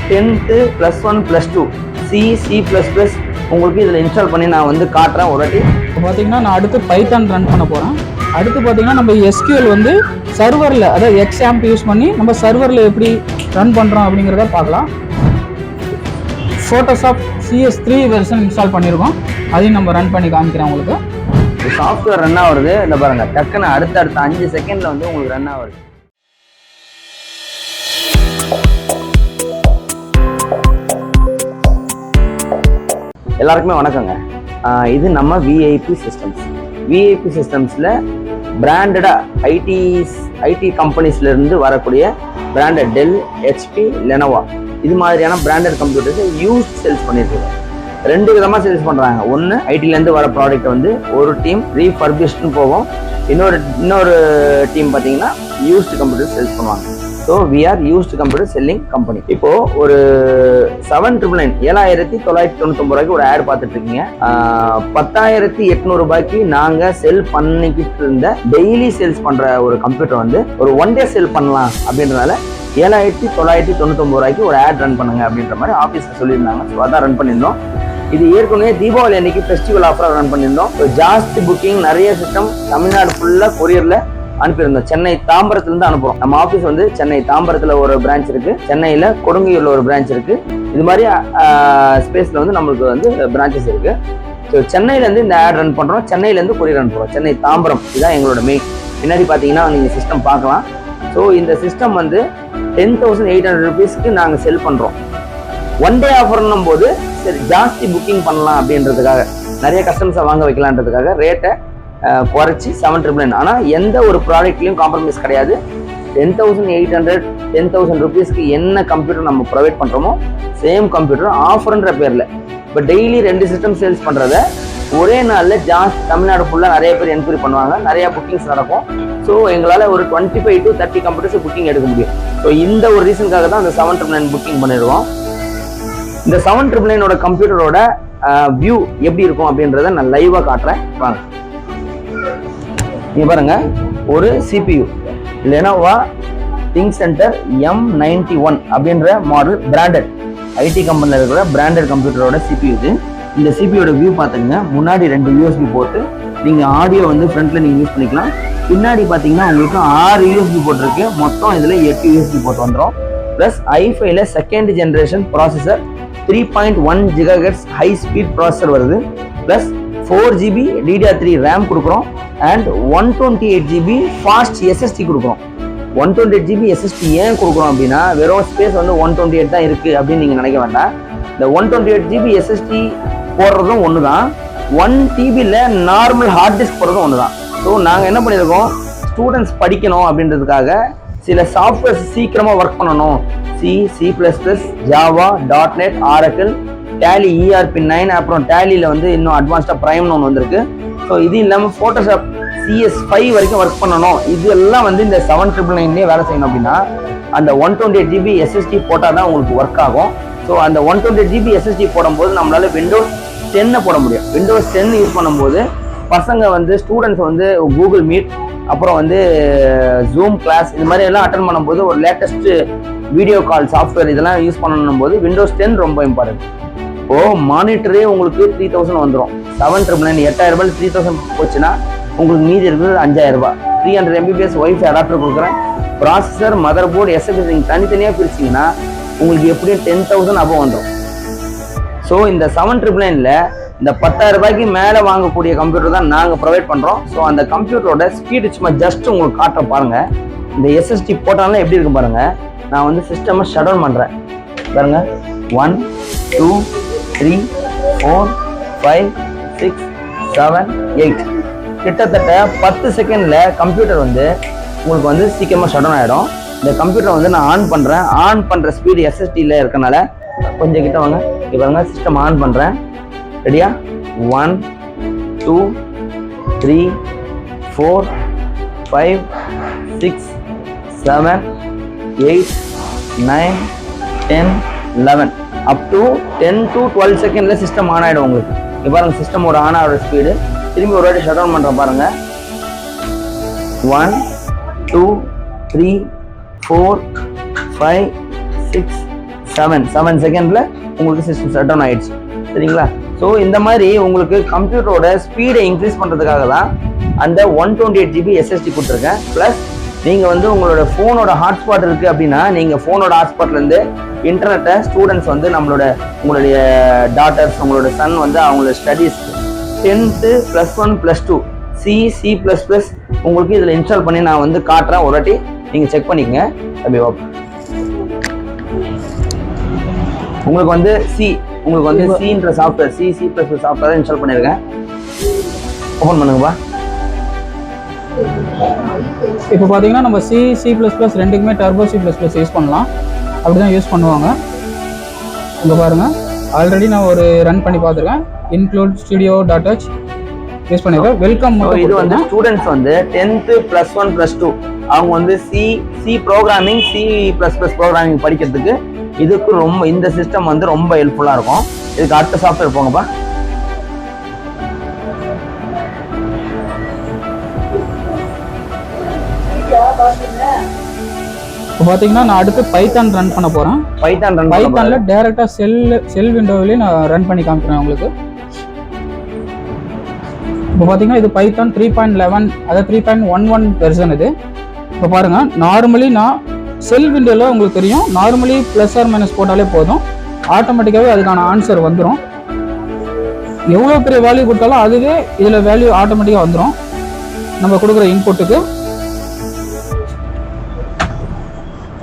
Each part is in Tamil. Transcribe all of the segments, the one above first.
10th +1 +2 C++ உங்களுக்கு இதில் இன்ஸ்டால் பண்ணி நான் வந்து காட்டுறேன் ஒரு வாட்டி. இப்போ பார்த்தீங்கன்னா நான் அடுத்து பைத்தான் ரன் பண்ண போகிறேன். அடுத்து பார்த்தீங்கன்னா நம்ம SQL வந்து சர்வரில், அதாவது XAMPP யூஸ் பண்ணி நம்ம சர்வரில் எப்படி ரன் பண்ணுறோம் அப்படிங்கிறத பார்க்கலாம். ஃபோட்டோஷாப் CS3 வெர்ஷன் இன்ஸ்டால் பண்ணியிருக்கோம், அதையும் நம்ம ரன் பண்ணி காமிக்கிறேன் உங்களுக்கு. சாஃப்ட்வேர் ரன் ஆகுறது இந்த பாருங்கள், டக்குன்னு அடுத்த 5 செகண்டில் வந்து உங்களுக்கு ரன் ஆகுது. எல்லாருக்குமே வணக்கங்க. இது நம்ம விஐபி சிஸ்டம்ஸில் பிராண்டடாக ஐடி கம்பெனிஸ்லேருந்து வரக்கூடிய பிராண்டட் டெல், HP, லெனோவா இது மாதிரியான பிராண்டட் கம்ப்யூட்டர்ஸை யூஸ்ட் சேல்ஸ் பண்ணியிருக்காங்க. 2 விதமாக சேல்ஸ் பண்ணுறாங்க. ஒன்று, ஐடிலேருந்து வர ப்ராடக்ட் வந்து ஒரு டீம் ரீஃபர்பிஷ்ட்னு போகும், இன்னொரு டீம் பார்த்தீங்கன்னா யூஸ்டு கம்ப்யூட்டர் சேல்ஸ் பண்ணுவாங்க. So we are used computer selling company. இப்போ ஒரு 7,999 ரூபாய்க்கு ஒரு ஆட் பார்த்துட்டு இருக்கீங்க. 10,800 ரூபாய்க்கு நாங்கள் செல் பண்ணிக்கிட்டு இருந்த டெய்லி சேல்ஸ் பண்ற ஒரு கம்ப்யூட்டர் வந்து ஒரு 1 டே சேல் பண்ணலாம் அப்படின்றனால 7,999 ரூபாய்க்கு ஒரு ஆட் ரன் பண்ணுங்க அப்படின்ற மாதிரி ஆஃபீஸில் சொல்லியிருந்தாங்க. ஸோ அதான் ரன் பண்ணியிருந்தோம். இது ஏற்கனவே தீபாவளி அன்னைக்கு ஃபெஸ்டிவல் ஆஃபராக ரன் பண்ணியிருந்தோம். ஜாஸ்தி புக்கிங், நிறைய சிஸ்டம் தமிழ்நாடு ஃபுல்லாக கொரியரில் அனுப்பியிருந்தோம். சென்னை தாம்பரத்துலேருந்து அனுப்புகிறோம். நம்ம ஆஃபீஸ் வந்து சென்னை தாம்பரத்தில் ஒரு பிரான்ச் இருக்குது, சென்னையில் கொடுங்கையூரில் ஒரு பிரான்ச் இருக்குது. இது மாதிரி ஸ்பேஸில் வந்து நம்மளுக்கு வந்து பிரான்ச்சஸ் இருக்குது. ஸோ சென்னையிலேருந்து இந்த ஆட் ரன் பண்ணுறோம், சென்னையிலேருந்து கொரியர் அனுப்புகிறோம். சென்னை தாம்பரம் இதுதான் எங்களோட மெயின். பின்னாடி பார்த்தீங்கன்னா நீங்கள் சிஸ்டம் பார்க்கலாம். ஸோ இந்த சிஸ்டம் வந்து 10,800 ரூபீஸ்க்கு நாங்கள் செல் பண்ணுறோம். 1 டே ஆஃபர்னும் போது சரி ஜாஸ்தி புக்கிங் பண்ணலாம் அப்படின்றதுக்காக, நிறைய கஸ்டமர்ஸை வாங்க வைக்கலான்றதுக்காக ரேட்டை குறைச்சி 7,999. ஆனால் எந்த ஒரு ப்ராடக்ட்லையும் காம்ப்ரமைஸ் கிடையாது. 10,800 10,000 ரூபீஸ்க்கு என்ன கம்ப்யூட்டர் நம்ம ப்ரொவைட் பண்ணுறோமோ சேம் கம்ப்யூட்டர் ஆஃபர்ன்ற பேரில் இப்போ டெய்லி 2 சிஸ்டம் சேல்ஸ் பண்ணுறத ஒரே நாளில் ஜாஸ்தி தமிழ்நாடு ஃபுல்லாக நிறைய பேர் என்கொயரி பண்ணுவாங்க, நிறையா புக்கிங்ஸ் நடக்கும். ஸோ எங்களால் ஒரு 25 to 30 கம்ப்யூட்டர்ஸ் புக்கிங் எடுக்க முடியும். ஸோ இந்த ஒரு ரீசனுக்காக தான் அந்த 7,999 புக்கிங் பண்ணிடுவோம். இந்த 7,999 கம்ப்யூட்டரோட வியூ எப்படி இருக்கும் அப்படின்றத நான் லைவாக காட்டுறேன் வாங்க. இங்கே பாருங்க, ஒரு CPU லெனோவா ThinkCentre M91 அப்படின்ற மாடல், பிராண்டட் ஐடி கம்பெனியில் இருக்கிற பிராண்டட் கம்ப்யூட்டரோட CPU இது. இந்த CPUயோட வியூ பார்த்துங்க. முன்னாடி 2 USB போட்டு நீங்கள் ஆடியோ வந்து ஃப்ரண்ட்டில் நீங்கள் யூஸ் பண்ணிக்கலாம். பின்னாடி பார்த்தீங்கன்னா உங்களுக்கு 6 USB போர்ட் இருக்குது. மொத்தம் இதில் 8 USB போர்ட் வந்துடும். ப்ளஸ் i5ல 2nd generation processor, 3.1 GHz high speed processor வருது. ப்ளஸ் 4 GB DDR3 RAM கொடுக்குறோம். அண்ட் 128 GB ஃபாஸ்ட் SSD கொடுக்குறோம். 128 GB SSD ஏன் கொடுக்குறோம் அப்படின்னா, வெறும் ஸ்பேஸ் வந்து 128 தான் இருக்குது அப்படின்னு நீங்கள் நினைக்க வேண்டாம். இந்த 128 GB SSD போடுறதும் ஒன்று தான், 1 TBயில் நார்மல் ஹார்ட் டிஸ்க் போடுறதும் ஒன்று தான். ஸோ நாங்கள் என்ன பண்ணியிருக்கோம், ஸ்டூடெண்ட்ஸ் படிக்கணும் அப்படின்றதுக்காக சில சாஃப்ட்வேர்ஸ் சீக்கிரமாக ஒர்க் பண்ணணும், C++, Java, .NET, Oracle, Tally ERP9, அப்புறம் டேலியில் வந்து இன்னும் அட்வான்ஸ்டாக ப்ரைம்னு ஒன்று வந்திருக்கு. ஸோ இது இல்லாமல் ஃபோட்டோஷாப் CS5 வரைக்கும் ஒர்க் பண்ணணும். இது எல்லாம் வந்து இந்த 7,999 வேலை செய்யணும் அப்படின்னா அந்த 128 GB SSD போட்டால் தான் உங்களுக்கு ஒர்க் ஆகும். ஸோ அந்த 128 GB SSD போடும்போது நம்மளால Windows 10 போட முடியும். Windows 10 யூஸ் பண்ணும்போது பசங்க வந்து ஸ்டூடெண்ட்ஸ் வந்து கூகுள் மீட், அப்புறம் வந்து ஜூம் கிளாஸ் இது மாதிரி எல்லாம் அட்டன் பண்ணும்போது ஒரு லேட்டஸ்ட் வீடியோ கால் சாஃப்ட்வேர் இதெல்லாம் யூஸ் பண்ணணும் போது Windows 10 ரொம்ப இம்பார்ட்டன்ட். இப்போ மானிட்டரே உங்களுக்கு 3,000 வந்துடும். 7,999 8,000 ரூபாய் 3,000 போச்சுன்னா உங்களுக்கு மீதி இருக்கிறது 5,000 ரூபாய். 300 MBPS ஒய்ஃபை அடாப்டர் கொடுக்குறேன். ப்ராசஸர், மதர் போர்டு, SSD நீங்கள் தனித்தனியாக பிரிச்சிங்கன்னா உங்களுக்கு எப்படியும் 10,000 அபவ் வந்துடும். ஸோ இந்த 7,999ல் இந்த 10,000 ரூபாய்க்கு மேலே வாங்கக்கூடிய கம்ப்யூட்டர் தான் நாங்கள் ப்ரொவைட் பண்ணுறோம். ஸோ அந்த கம்ப்யூட்டரோட ஸ்பீடு சும்மா ஜஸ்ட் உங்களுக்கு காட்டுற பாருங்கள். இந்த SSD போட்டாலும் எப்படி இருக்கு பாருங்கள். நான் வந்து சிஸ்டமை ஷட் டவுன் பண்ணுறேன் பாருங்க. 1 2 3 4 5 6 7 8 கிட்டத்தட்ட 10 செகண்டில் கம்ப்யூட்டர் வந்து உங்களுக்கு வந்து சீக்கிரமாக ஷட் டவுன் ஆகிடும். இந்த கம்ப்யூட்டரை வந்து நான் ஆன் பண்ணுறேன். ஆன் பண்ணுற ஸ்பீடு SSDயில் இருக்கனால கொஞ்சம் கிட்ட வாங்க. இப்போ பாருங்க, சிஸ்டம் ஆன் பண்ணுறேன். ரெடியா? 1 2 3 4 5 6 7 8 9 10 11 அப் டு 10 to 12 செகண்ட்ல சிஸ்டம் ஆன் ஆகிடும் உங்களுக்கு. இப்போ பாருங்க, சிஸ்டம் ஒரு ஆன் ஆகிற ஸ்பீடு. திரும்பி ஒரு வாட்டி ஷட் டவுன் பண்ணுறேன் பாருங்க. 1 2 3 4 5 6 7 செகண்ட்ல உங்களுக்கு சிஸ்டம் ஷட் டவுன் ஆயிடுச்சு. சரிங்களா? ஸோ இந்த மாதிரி உங்களுக்கு கம்ப்யூட்டரோட ஸ்பீடை இன்க்ரீஸ் பண்ணுறதுக்காக தான் அந்த 128 GB SSD கொடுத்துருக்கேன். ப்ளஸ் நீங்கள் வந்து உங்களோட ஃபோனோட ஹாட்ஸ்பாட் இருக்குது அப்படின்னா நீங்கள் ஃபோனோட ஹாட்ஸ்பாட்லேருந்து இன்டர்நெட்டை ஸ்டூடெண்ட்ஸ் வந்து உங்களுடைய டாட்டர்ஸ், உங்களோட சன் வந்து அவங்களோட ஸ்டடீஸ் 10th +1 +2 C++ உங்களுக்கு இதில் இன்ஸ்டால் பண்ணி நான் வந்து காட்டுறேன். ஒரு வாட்டி நீங்கள் செக் பண்ணிக்கங்க. அப்படி உங்களுக்கு வந்து சின்ற சாஃப்ட்வேர் C++ சாஃப்ட்வேர் இன்ஸ்டால் பண்ணியிருக்கேன். ஓப்பன் பண்ணுங்கப்பா. இப்போ பார்த்தீங்கன்னா நம்ம C++ ரெண்டுக்குமே டர்போ C++ யூஸ் பண்ணலாம். அப்படிதான் யூஸ் பண்ணுவாங்க. இங்கே பாருங்க, ஆல்ரெடி நான் ஒரு ரன் பண்ணி பார்த்துருக்கேன். இன்க்ளூட் studio.h யூஸ் பண்ணிருக்கேன். வெல்கம். இது வந்து ஸ்டூடெண்ட்ஸ் வந்து 10th +1 +2 அவங்க வந்து சி ப்ரோக்ராமிங் C++ ப்ரோக்ராமிங் படிக்கிறதுக்கு இதுக்கு இந்த சிஸ்டம் வந்து ரொம்ப ஹெல்ப்ஃபுல்லா இருக்கும். இதுக்கு அடுத்த சாஃப்ட்வேர் போங்கப்பா. இப்போ பார்த்தீங்கன்னா நான் அடுத்து பைத்தான் ரன் பண்ண போறேன். பைத்தான்ல டைரக்டா செல் விண்டோவிலே நான் ரன் பண்ணி காமிக்கிறேன் உங்களுக்கு. இப்போ பார்த்தீங்கன்னா இது பைத்தான் 3.11 அதாவது 3.11 வெர்ஷன் இது. இப்போ பாருங்க, நார்மலி நான் செல் விண்டோவில் உங்களுக்கு தெரியும், நார்மலி +or- போட்டாலே போதும், ஆட்டோமேட்டிக்காகவே அதுக்கான ஆன்சர் வந்துடும். எவ்வளோ பெரிய வேல்யூ கொடுத்தாலும் அதுவே இதில் வேல்யூ ஆட்டோமேட்டிக்காக வந்துடும் நம்ம கொடுக்குற இன்புட்டுக்கு.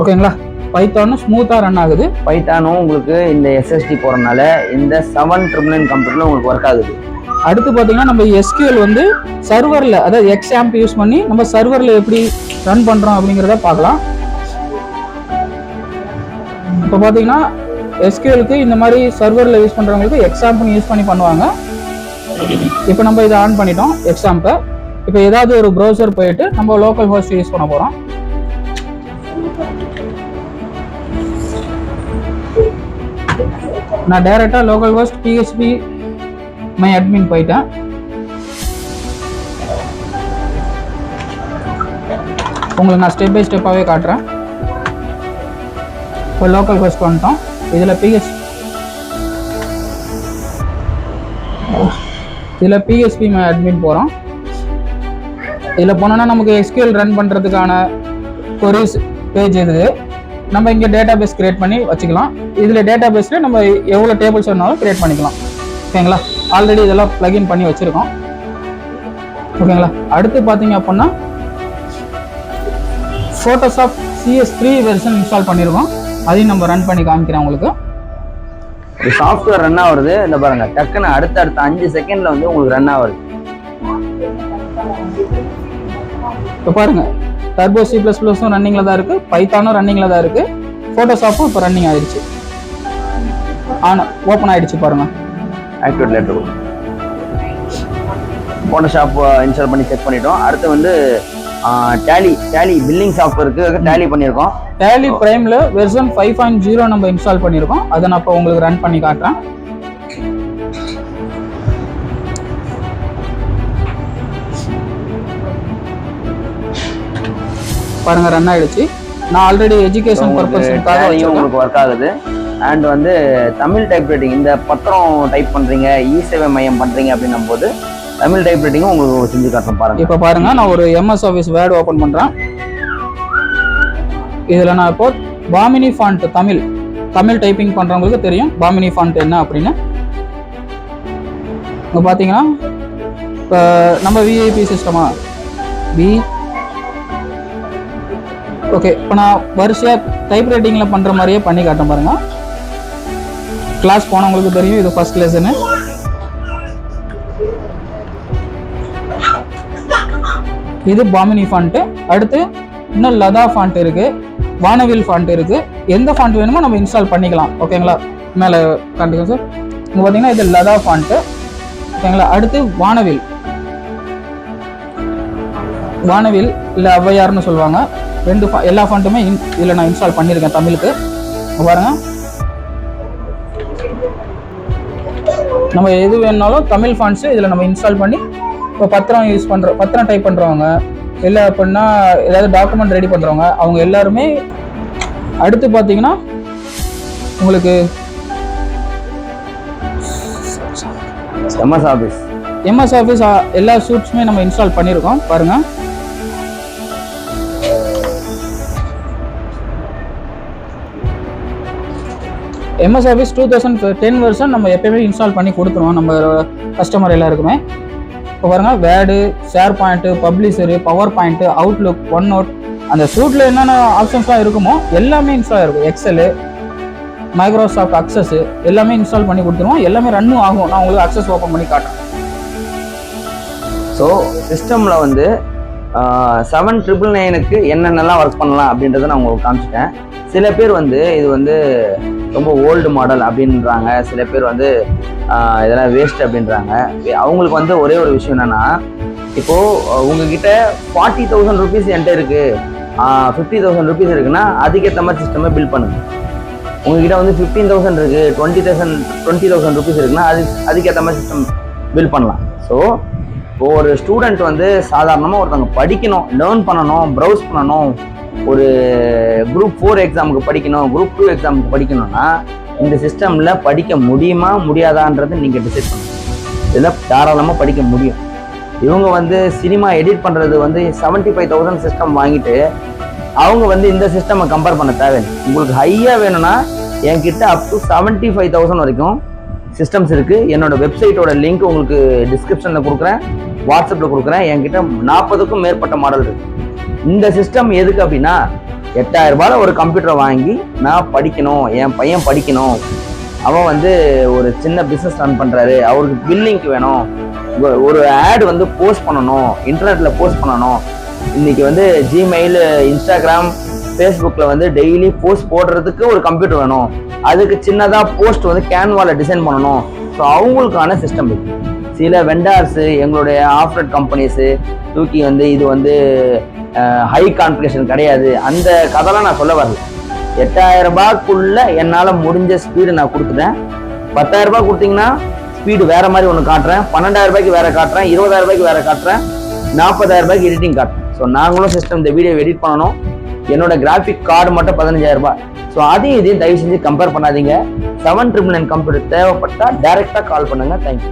ஓகேங்களா? பைத்தானும் ஸ்மூத்தாக ரன் ஆகுது. பைத்தானும் உங்களுக்கு இந்த SSD போகிறதுனால இந்த 799 கம்ப்யூட்டரில் உங்களுக்கு ஒர்க் ஆகுது. அடுத்து பார்த்தீங்கன்னா நம்ம SQL வந்து சர்வரில், அதாவது XAMPP யூஸ் பண்ணி நம்ம சர்வரில் எப்படி ரன் பண்ணுறோம் அப்படிங்கிறத பார்க்கலாம். இப்போ பார்த்தீங்கன்னா SQLக்கு இந்த மாதிரி சர்வரில் யூஸ் பண்ணுறவங்களுக்கு XAMPP யூஸ் பண்ணி பண்ணுவாங்க. இப்போ நம்ம இதை ஆன் பண்ணிட்டோம் XAMPP. இப்போ ஏதாவது ஒரு ப்ரௌசர் போயிட்டு நம்ம லோக்கல் ஹோஸ்ட் யூஸ் பண்ண போகிறோம். நான் டைரெக்டாக local host PHP my admin போயிட்டேன். உங்களுக்கு நான் ஸ்டெப் பை ஸ்டெப்பாகவே காட்டுறேன். இப்போ லோக்கல் ஹோஸ்ட் வந்துட்டோம். இதில் PHP மை அட்மின் போகிறோம். இதில் போனோன்னா நமக்கு SQL ரன் பண்ணுறதுக்கான queries பேஜ் இருக்குது. நம்ம இங்கே டேட்டா பேஸ் கிரியேட் பண்ணி வச்சுக்கலாம். இதில் டேட்டா பேஸில் நம்ம எவ்வளோ டேபிள்ஸ் வேணாலும் கிரியேட் பண்ணிக்கலாம். ஓகேங்களா? ஆல்ரெடி இதெல்லாம் பிளக்இன் பண்ணி வச்சுருக்கோம். ஓகேங்களா? அடுத்து பார்த்தீங்க அப்படின்னா ஃபோட்டோஷாப் CS3 வெர்ஷன் இன்ஸ்டால் பண்ணியிருக்கோம். அதையும் நம்ம ரன் பண்ணி காமிக்கிறேன் உங்களுக்கு. சாஃப்ட்வேர் ரன் ஆகுறது இந்த பாருங்க, டக்குன்னு அடுத்த 5 செகண்ட்ல வந்து உங்களுக்கு ரன் ஆகுது. இப்போ பாருங்க, டர்போ C++ம் ரன்னிங்ல தான் இருக்கு, பைத்தானும் ரன்னிங்ல தான் இருக்கு, ஃபோட்டோஷாப்பும் இப்போ ரன்னிங் ஆயிடுச்சு, ஓப்பன் ஆயிடுச்சு. பாருங்க, ஆக்டிவேட் லெட்டர் ஃபோட்டோஷாப் இன்ஸ்டால் பண்ணி செக் பண்ணிட்டோம். அடுத்து வந்து டேலி பில்லிங் சாஃப்ட்வேருக்கு டேலி பண்ணியிருக்கோம். டேலி பிரைம்ல வெர்ஷன் 5.0 நம்ம இன்ஸ்டால் பண்ணியிருக்கோம். அதை நான் இப்போ உங்களுக்கு ரன் பண்ணி காட்டுறேன். பாருங்க, ரன் ஆயிடுச்சு. நான் ஆல்ரெடி எஜுகேஷன் பர்பஸ்க்காக உங்களுக்கு ஒர்க் ஆகுது. அண்ட் வந்து தமிழ் டைப்ரைட்டிங், இந்த பத்திரம் டைப் பண்றீங்க, இ-சேவை மையம் பண்றீங்க அப்படின்னும் போது தமிழ் டைப்ரைட்டிங்கும் உங்களுக்கு செஞ்சு காட்டுறேன். பாருங்க, இப்போ பாருங்க, நான் ஒரு MS ஆஃபீஸ் வேர்டு ஓப்பன் பண்றேன். இதுல நான் இப்போ பாமினி ஃபாண்ட் தமிழ் டைப்பிங் பண்றவங்களுக்கு தெரியும் பாமினி ஃபாண்ட் என்ன அப்படின்னு. இங்க பாத்தீங்கன்னா இப்போ நம்ம விஐபி சிஸ்டமா ஓகே. இப்போ நான் வரிசையா டைப் ரைட்டிங்ல பண்ற மாதிரியே பண்ணி காட்டேன். பாருங்க, கிளாஸ் போனவங்களுக்கு தெரியும், இது ஃபர்ஸ்ட் லெசனு. இது பாமினி ஃபாண்ட். அடுத்து இன்னும் லதா ஃபாண்ட் இருக்கு, வானவில் ஃபாண்ட் இருக்கு. எந்த ஃபாண்ட் வேணுமோ நம்ம இன்ஸ்டால் பண்ணிக்கலாம். ஓகேங்களா? மேலே காட்டுங்க சார். இங்கே பார்த்தீங்கன்னா இது லதா ஃபாண்ட். ஓகேங்களா? அடுத்து வானவில் இல்லை ஔவையார்னு சொல்லுவாங்க. எல்லா ஃபாண்ட்டுமே இதில் நான் இன்ஸ்டால் பண்ணியிருக்கேன் தமிழுக்கு. பாருங்க, நம்ம எது வேணுனாலும் தமிழ் ஃபாண்ட்ஸு இதில் நம்ம இன்ஸ்டால் பண்ணி இப்போ பத்திரம் டைப் பண்ணுறவங்க இல்லை அப்படின்னா ஏதாவது டாக்குமெண்ட் ரெடி பண்ணுறவங்க அவங்க எல்லாருமே. அடுத்து பார்த்தீங்கன்னா உங்களுக்கு MS Office. MS Office எல்லா சூட்ஸுமே நம்ம இன்ஸ்டால் பண்ணியிருக்கோம் பாருங்கள். MS Office 2010 வெர்ஷன் நம்ம எப்பயுமே இன்ஸ்டால் பண்ணி கொடுத்துருவோம் நம்ம கஸ்டமர் எல்லாருக்குமே. இப்போ பாருங்கள், Word, SharePoint, Publisher, PowerPoint, Outlook, OneNote, அந்த சூட்டில் என்னென்ன ஆப்ஷன்ஸ்லாம் இருக்குமோ எல்லாமே இன்ஸ்டால் இருக்கும். எக்ஸலு, மைக்ரோசாஃப்ட் அக்சஸ் எல்லாமே இன்ஸ்டால் பண்ணி கொடுத்துருவோம். எல்லாமே ரன்னும் ஆகும். நான் உங்களுக்கு அக்சஸ் ஓப்பன் பண்ணி காட்டுறேன். ஸோ சிஸ்டமில் வந்து 7999க்கு என்னென்னலாம் ஒர்க் பண்ணலாம் அப்படின்றத நான் உங்களுக்கு காமிச்சிட்டேன். சில பேர் வந்து இது வந்து ரொம்ப ஓல்டு மாடல் அப்படின்றாங்க, சில பேர் வந்து இதெல்லாம் வேஸ்ட் அப்படின்றாங்க. அவங்களுக்கு வந்து ஒரே ஒரு விஷயம் என்னென்னா, இப்போது உங்ககிட்ட 40,000 rupees என்கிட்ட இருக்குது, 50,000 rupees இருக்குன்னா அதுக்கேற்ற மாதிரி சிஸ்டமே பில்ட் பண்ணுங்க. உங்ககிட்ட வந்து 15,000 இருக்குது, 20,000 rupees இருக்குன்னா அதுக்கேற்ற மாதிரி சிஸ்டம் பில்ட் பண்ணலாம். ஸோ இப்போ ஒரு ஸ்டூடெண்ட் வந்து சாதாரணமாக ஒருத்தவங்க படிக்கணும், லேர்ன் பண்ணணும், ப்ரௌஸ் பண்ணணும், ஒரு குரூப் 4 எக்ஸாமுக்கு படிக்கணும், குரூப் 2 எக்ஸாமுக்கு படிக்கணும்னா இந்த சிஸ்டமில் படிக்க முடியுமா முடியாதான்றது நீங்கள் டிசைட் பண்ணணும். இதில் தாராளமாக படிக்க முடியும். இவங்க வந்து சினிமா எடிட் பண்ணுறது வந்து 75,000 சிஸ்டம் வாங்கிட்டு அவங்க வந்து இந்த சிஸ்டமை கம்பேர் பண்ண தேவையில்லை. உங்களுக்கு ஹையாக வேணும்னா என்கிட்ட அப் டு 75,000 வரைக்கும் சிஸ்டம்ஸ் இருக்குது. என்னோட வெப்சைட்டோட லிங்க் உங்களுக்கு டிஸ்கிரிப்ஷனில் கொடுக்குறேன், வாட்ஸ்அப்பில் கொடுக்குறேன். என்கிட்ட 40க்கும் மேற்பட்ட மாடல் இருக்குது. இந்த சிஸ்டம் எதுக்கு அப்படின்னா, 8,000 ரூபாயில் ஒரு கம்ப்யூட்டரை வாங்கி நான் படிக்கணும், என் பையன் படிக்கணும், அவன் வந்து ஒரு சின்ன பிஸ்னஸ் ரன் பண்ணுறாரு, அவருக்கு பில்லிங்க்கு வேணும், ஒரு ஆட் வந்து போஸ்ட் பண்ணணும், இன்டர்நெட்டில் போஸ்ட் பண்ணணும், இன்றைக்கி வந்து ஜிமெயில், இன்ஸ்டாகிராம், ஃபேஸ்புக்கில் வந்து டெய்லி போஸ்ட் போடுறதுக்கு ஒரு கம்ப்யூட்டர் வேணும், அதுக்கு சின்னதாக போஸ்ட் வந்து கேன்வாவில் டிசைன் பண்ணணும். ஸோ அவங்களுக்கான சிஸ்டம் இருக்குது. சில வெண்டார்ஸு, எங்களுடைய ஆஃப்ரட் கம்பெனிஸு தூக்கி வந்து இது வந்து ஹை கான்ஃபிகரேஷன் கிடையாது, அந்த கதைலாம் நான் சொல்ல வரல. 8,000 ரூபாய்க்குள்ளே என்னால் முடிஞ்ச ஸ்பீடு நான் கொடுத்துட்டேன். 10,000 ரூபாய் கொடுத்தீங்கன்னா ஸ்பீடு வேறு மாதிரி ஒன்று காட்டுறேன், 12,000 ரூபாய்க்கு வேறு காட்டுறேன், 20,000 ரூபாய்க்கு வேறு காட்டுறேன், 40,000 ரூபாய்க்கு எடிட்டிங் காட்டுறேன். ஸோ நாங்களும் சிஸ்டம் இந்த வீடியோ எடிட் பண்ணணும். என்னோட கிராஃபிக் கார்டு மட்டும் 15,000 ரூபாய். ஸோ அதையும் இதையும் தயவு செஞ்சு கம்பேர் பண்ணாதீங்க. 7999 கம்ப்யூட்டர் தேவைப்பட்டால் டைரெக்டாக கால் பண்ணுங்கள். தேங்க்யூ.